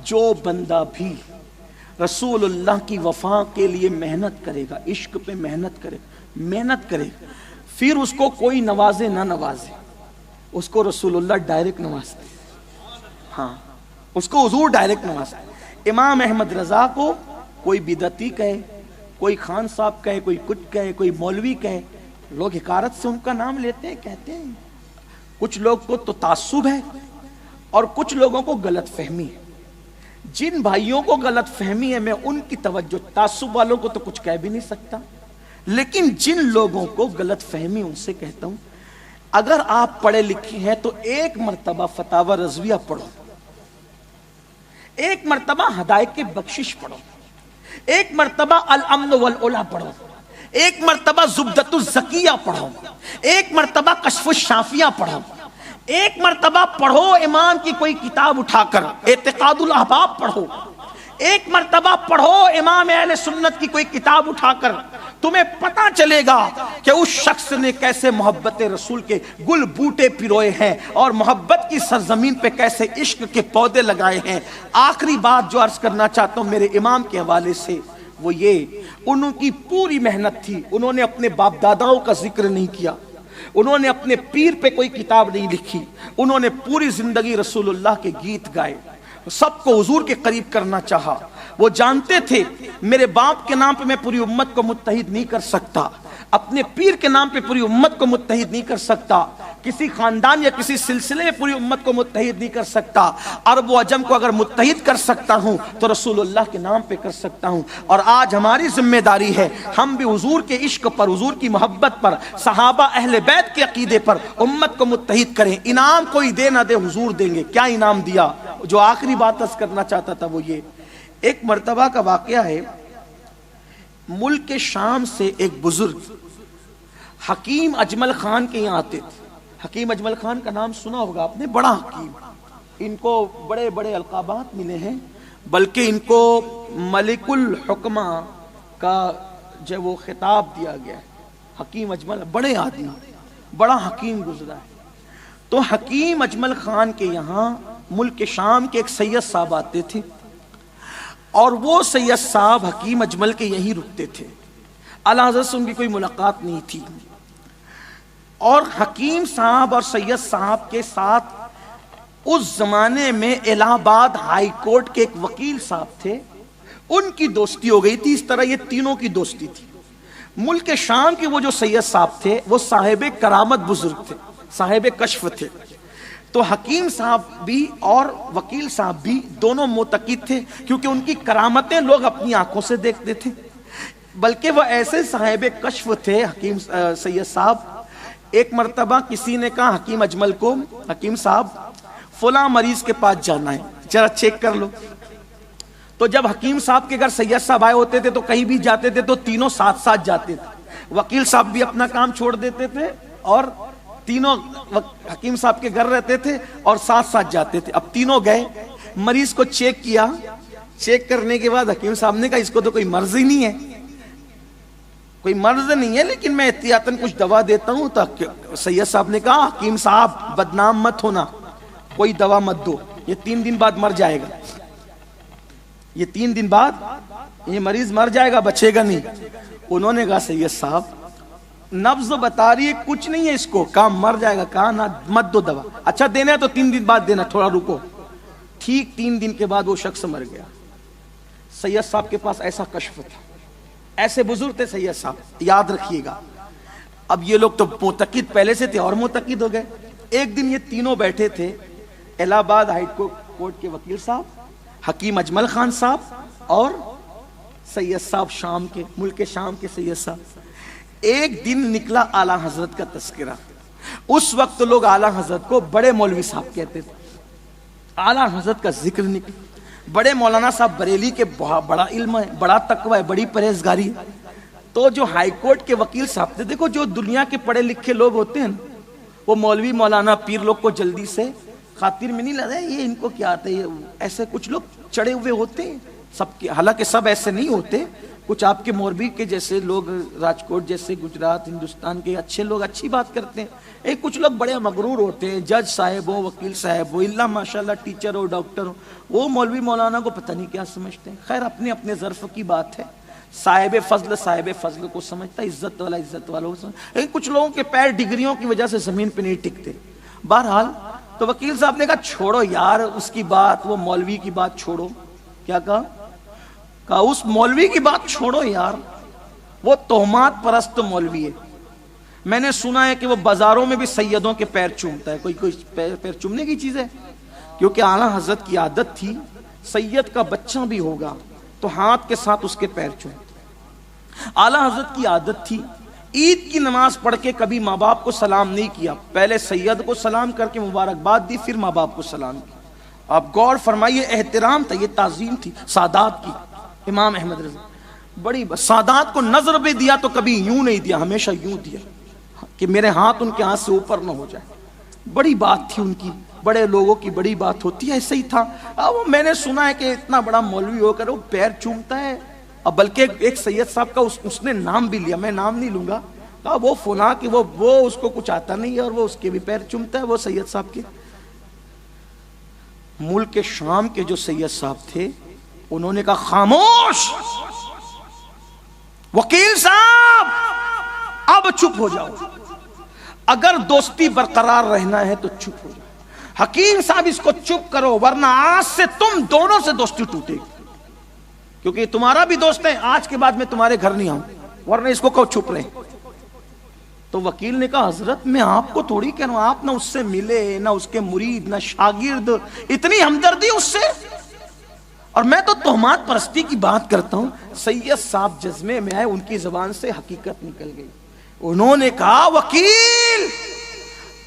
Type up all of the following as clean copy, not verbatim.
جو بندہ بھی رسول اللہ کی وفا کے لیے محنت کرے گا، عشق پہ محنت کرے، پھر اس کو کوئی نوازے نہ نوازے، اس کو رسول اللہ ڈائریکٹ نوازتے، ہاں اس کو حضور ڈائریکٹ نوازتے۔ امام احمد رضا کو کوئی بدعتی کہے، کوئی خان صاحب کہے، کوئی کچھ کہے، کوئی مولوی کہے، لوگ حقارت سے ان کا نام لیتے ہیں، کہتے ہیں۔ کچھ لوگ کو تو تعصب ہے اور کچھ لوگوں کو غلط فہمی ہے۔ جن بھائیوں کو غلط فہمی ہے میں ان کی توجہ، تعصب والوں کو تو کچھ کہہ بھی نہیں سکتا، لیکن جن لوگوں کو غلط فہمی ان سے کہتا ہوں، اگر آپ پڑھے لکھے ہیں تو ایک مرتبہ فتاوی رضویہ پڑھو، ایک مرتبہ ہدایت کی بخشش پڑھو، ایک مرتبہ الامن والعلا پڑھو، ایک مرتبہ زبدۃ الزکیہ پڑھو، ایک مرتبہ کشف الشافیہ پڑھو، ایک مرتبہ پڑھو امام کی کوئی کتاب اٹھا کر اعتقاد الاحباب پڑھو، ایک مرتبہ پڑھو امام اہل سنت کی کوئی کتاب اٹھا کر، تمہیں پتہ چلے گا کہ اس شخص نے کیسے محبت رسول کے گل بوٹے پروئے ہیں اور محبت کی سرزمین پہ کیسے عشق کے پودے لگائے ہیں۔ آخری بات جو عرض کرنا چاہتا ہوں میرے امام کے حوالے سے وہ یہ، انہوں کی پوری محنت تھی، انہوں نے اپنے باپ داداؤں کا ذکر نہیں کیا، انہوں نے اپنے پیر پہ کوئی کتاب نہیں لکھی، انہوں نے پوری زندگی رسول اللہ کے گیت گائے، سب کو حضور کے قریب کرنا چاہا۔ وہ جانتے تھے میرے باپ کے نام پہ میں پوری امت کو متحد نہیں کر سکتا، اپنے پیر کے نام پہ پوری امت کو متحد نہیں کر سکتا، کسی خاندان یا کسی سلسلے میں پوری امت کو متحد نہیں کر سکتا، عرب و عجم کو اگر متحد کر سکتا ہوں تو رسول اللہ کے نام پہ کر سکتا ہوں۔ اور آج ہماری ذمہ داری ہے ہم بھی حضور کے عشق پر، حضور کی محبت پر، صحابہ اہل بیت کے عقیدے پر امت کو متحد کریں۔ انعام کوئی دے نہ دے حضور دیں گے۔ کیا انعام دیا؟ جو آخری بات عرض کرنا چاہتا تھا وہ یہ، ایک مرتبہ کا واقعہ ہے، ملک شام سے ایک بزرگ حکیم اجمل خان کے یہاں آتے تھے۔ حکیم اجمل خان کا نام سنا ہوگا آپ نے، بڑا حکیم، ان کو بڑے بڑے القابات ملے ہیں، بلکہ ان کو ملک الحکمہ کا جو وہ خطاب دیا گیا ہے۔ حکیم اجمل بڑے آدمی، بڑا حکیم گزرا ہے۔ تو حکیم اجمل خان کے یہاں ملک شام کے ایک سید صاحب آتے تھے، اور وہ سید صاحب حکیم اجمل کے یہیں رکتے تھے، اعلیٰ حضرت سے ان کی کوئی ملاقات نہیں تھی۔ اور حکیم صاحب اور سید صاحب کے ساتھ اس زمانے میں الہ آباد ہائی کورٹ کے ایک وکیل صاحب تھے، ان کی دوستی ہو گئی تھی۔ اس طرح یہ تینوں کی دوستی تھی۔ ملک شام کے وہ جو سید صاحب تھے وہ صاحب کرامت بزرگ تھے، صاحب کشف تھے۔ تو حکیم صاحب بھی اور وکیل صاحب بھی دونوں معتقد تھے، کیونکہ ان کی کرامتیں لوگ اپنی آنکھوں سے دیکھتے تھے۔ بلکہ وہ ایسے صاحب کشف تھے حکیم سید صاحب، ایک مرتبہ کسی نے کہا حکیم اجمل کو، حکیم صاحب فلاں مریض کے پاس جانا ہے، ذرا چیک کر لو۔ تو جب حکیم صاحب کے گھر سید صاحب آئے ہوتے تھے تو کہیں بھی جاتے تھے تو تینوں ساتھ ساتھ جاتے تھے۔ وکیل صاحب بھی اپنا کام چھوڑ دیتے تھے اور تینوں حکیم صاحب کے گھر رہتے تھے اور ساتھ ساتھ جاتے تھے۔ اب تینوں گئے، مریض کو چیک کیا، چیک کرنے کے بعد حکیم صاحب نے کہا اس کو تو کوئی مرض ہی نہیں ہے، کوئی مرض نہیں ہے، لیکن میں احتیاطاً کچھ دوا دیتا ہوں۔ تو سید صاحب نے کہا حکیم صاحب بدنام مت ہونا، کوئی دوا مت دو، یہ 3 دن بعد مر جائے گا، یہ 3 دن بعد یہ مریض مر جائے گا، بچے گا نہیں۔ انہوں نے کہا سید صاحب نبض بتا رہی ہے کچھ نہیں ہے اس کو، کہا مر جائے گا، کہا نہ مت دو دوا، اچھا دینا ہے تو 3 دن بعد دینا، تھوڑا رکو۔ ٹھیک 3 دن کے بعد وہ شخص مر گیا۔ سید صاحب کے پاس ایسا کشف تھا، ایسے بزرگ تھے سید صاحب، یاد رکھیے گا۔ اب یہ لوگ تو معتقد پہلے سے تھے اور معتقد ہو گئے۔ ایک دن یہ تینوں بیٹھے تھے، الہ آباد ہائی کورٹ کے وکیل صاحب، حکیم اجمل خان صاحب اور سید صاحب شام کے، ملک شام کے سید صاحب۔ ایک دن نکلا اعلیٰ حضرت کا تذکرہ۔ اس وقت لوگ اعلیٰ حضرت کو بڑے مولوی صاحب کہتے تھے، اعلیٰ حضرت کا ذکر نکلا۔ بڑے مولانا صاحب بریلی کے، بڑا علم ہے، بڑا تقوی ہے، بڑی پرہیزگاری ہے۔ تو جو ہائی کورٹ کے وکیل صاحب تھے، دیکھو جو دنیا کے پڑھے لکھے لوگ ہوتے ہیں وہ مولوی مولانا پیر لوگ کو جلدی سے خاطر میں نہیں لگا، یہ ان کو کیا آتا ہے، ایسے کچھ لوگ چڑے ہوئے ہوتے ہیں سب کے، حالانکہ سب ایسے نہیں ہوتے، کچھ آپ کے موربی کے جیسے لوگ، راجکوٹ جیسے، گجرات، ہندوستان کے اچھے لوگ اچھی بات کرتے ہیں، ایک کچھ لوگ بڑے مغرور ہوتے ہیں، جج صاحب ہو، وکیل صاحب ہو، اللہ ماشاءاللہ ٹیچر ہو، ڈاکٹر ہو، وہ مولوی مولانا کو پتہ نہیں کیا سمجھتے ہیں۔ خیر اپنے اپنے ظرف کی بات ہے، صاحب فضل کو سمجھتا ہے، عزت والا عزت والوں کو سمجھتا ہے۔ کچھ لوگوں کے پیر ڈگریوں کی وجہ سے زمین پہ نہیں ٹکتے۔ بہرحال تو وکیل صاحب نے کہا چھوڑو یار اس کی بات، وہ مولوی کی بات چھوڑو۔ کیا کہا اس مولوی کی بات چھوڑو یار، وہ تہمات پرست مولوی ہے۔ میں نے سنا ہے کہ وہ بازاروں میں بھی سیدوں کے پیر چومتا ہے۔ کوئی پیر چومنے کی چیز ہے؟ کیونکہ اعلیٰ حضرت کی عادت تھی سید کا بچہ بھی ہوگا تو ہاتھ کے ساتھ اس کے پیر چومتا۔ اعلیٰ حضرت کی عادت تھی عید کی نماز پڑھ کے کبھی ماں باپ کو سلام نہیں کیا، پہلے سید کو سلام کر کے مبارکباد دی، پھر ماں باپ کو سلام کیا۔ آپ غور فرمائیے، احترام تھا، یہ تعظیم تھی سادات کی۔ امام احمد رضا بڑی سادات کو نظر بھی دیا تو کبھی یوں نہیں دیا، ہمیشہ یوں دیا کہ میرے ہاتھ ان کے ہاتھ سے اوپر نہ ہو جائے۔ بڑی بات تھی ان کی، بڑے لوگوں کی بڑی بات ہوتی ہے، ایسے ہی تھا۔ اب میں نے سنا ہے کہ اتنا بڑا مولوی ہو کر وہ پیر چومتا ہے، اب بلکہ ایک سید صاحب کا اس نے نام بھی لیا، میں نام نہیں لوں گا، کہا وہ فلاں کہ وہ اس کو کچھ آتا نہیں ہے اور وہ اس کے بھی پیر چومتا ہے، وہ سید صاحب کے۔ ملک شام کے جو سید صاحب تھے انہوں نے کہا خاموش وکیل صاحب، اب چپ ہو جاؤ، اگر دوستی برقرار رہنا ہے تو چپ ہو جاؤ۔ حکیم صاحب اس کو چپ کرو ورنہ آج سے تم دونوں سے دوستی ٹوٹے گی، کیونکہ یہ تمہارا بھی دوست ہے، آج کے بعد میں تمہارے گھر نہیں آؤں، ورنہ اس کو کہو چپ رہے۔ تو وکیل نے کہا حضرت میں آپ کو تھوڑی کہہ رہا ہوں، آپ نہ اس سے ملے، نہ اس کے مرید، نہ شاگرد، اتنی ہمدردی اس سے، اور میں تو تہمات پرستی کی بات کرتا ہوں۔ سید صاحب جذبے میں آئے، ان کی زبان سے حقیقت نکل گئی۔ انہوں نے کہا وکیل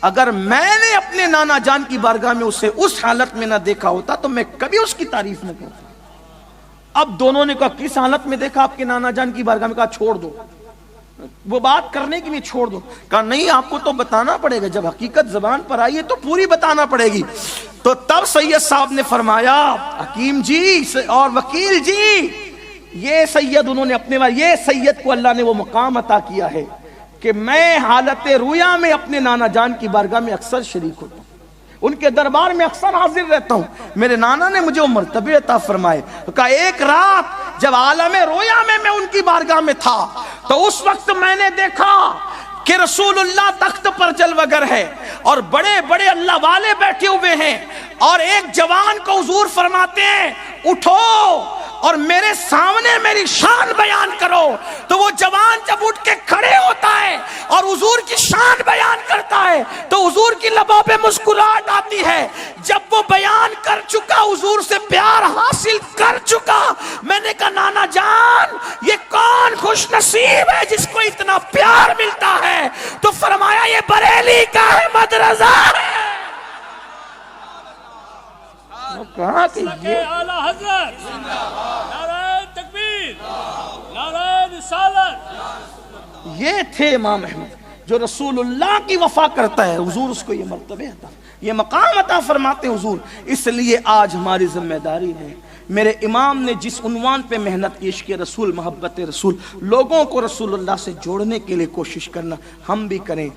اگر میں نے اپنے نانا جان کی بارگاہ میں اسے اس حالت میں نہ دیکھا ہوتا تو میں کبھی اس کی تعریف نہ کرتا۔ اب دونوں نے کہا کس حالت میں دیکھا آپ کے نانا جان کی بارگاہ میں؟ کہا چھوڑ دو، وہ بات کرنے کے لیے چھوڑ دو۔ کہا نہیں آپ کو تو بتانا پڑے گا، جب حقیقت زبان پر آئی ہے تو پوری بتانا پڑے گی۔ تو تب سید صاحب نے فرمایا حکیم جی اور وکیل جی، یہ سید انہوں نے اپنے یہ سید کو اللہ نے وہ مقام عطا کیا ہے کہ میں حالت رویا میں اپنے نانا جان کی بارگاہ میں اکثر شریک ہوتا ہوں، ان کے دربار میں اکثر حاضر رہتا ہوں، میرے نانا نے مجھے وہ مرتبے عطا فرمائے۔ کہا ایک رات جب عالم رویا میں ان کی بارگاہ میں تھا تو اس وقت میں نے دیکھا کہ رسول اللہ تخت پر جلوہ گر ہے اور بڑے بڑے اللہ والے بیٹھے ہوئے ہیں، اور ایک جوان کو حضور فرماتے ہیں اٹھو اور میرے سامنے میری شان بیان کرو۔ تو وہ جوان جب اٹھ کے کھڑے ہوتا ہے اور حضور کی شان بیان کرتا ہے تو حضور کی لبوں پہ مسکراہٹ آتی ہے۔ جب وہ بیان کر چکا، حضور سے پیار حاصل کر چکا، میں نے کہا نانا جان یہ کون خوش نصیب ہے جس کو اتنا پیار ملتا ہے؟ تو فرمایا یہ بریلی کا احمد رضا ہے۔ کہا کہ یہ اعلیٰ حضرت، نعرہ تکبیر، نعرہ رسالت، یہ تھے امام احمد جو رسول اللہ کی وفا کرتا ہے، حضور اس کو یہ مرتبہ عطا، یہ مقام عطا فرماتے حضور۔ اس لیے آج ہماری ذمہ داری ہے، میرے امام نے جس عنوان پہ محنت کی عشق رسول، محبت رسول، لوگوں کو رسول اللہ سے جوڑنے کے لیے کوشش کرنا، ہم بھی کریں۔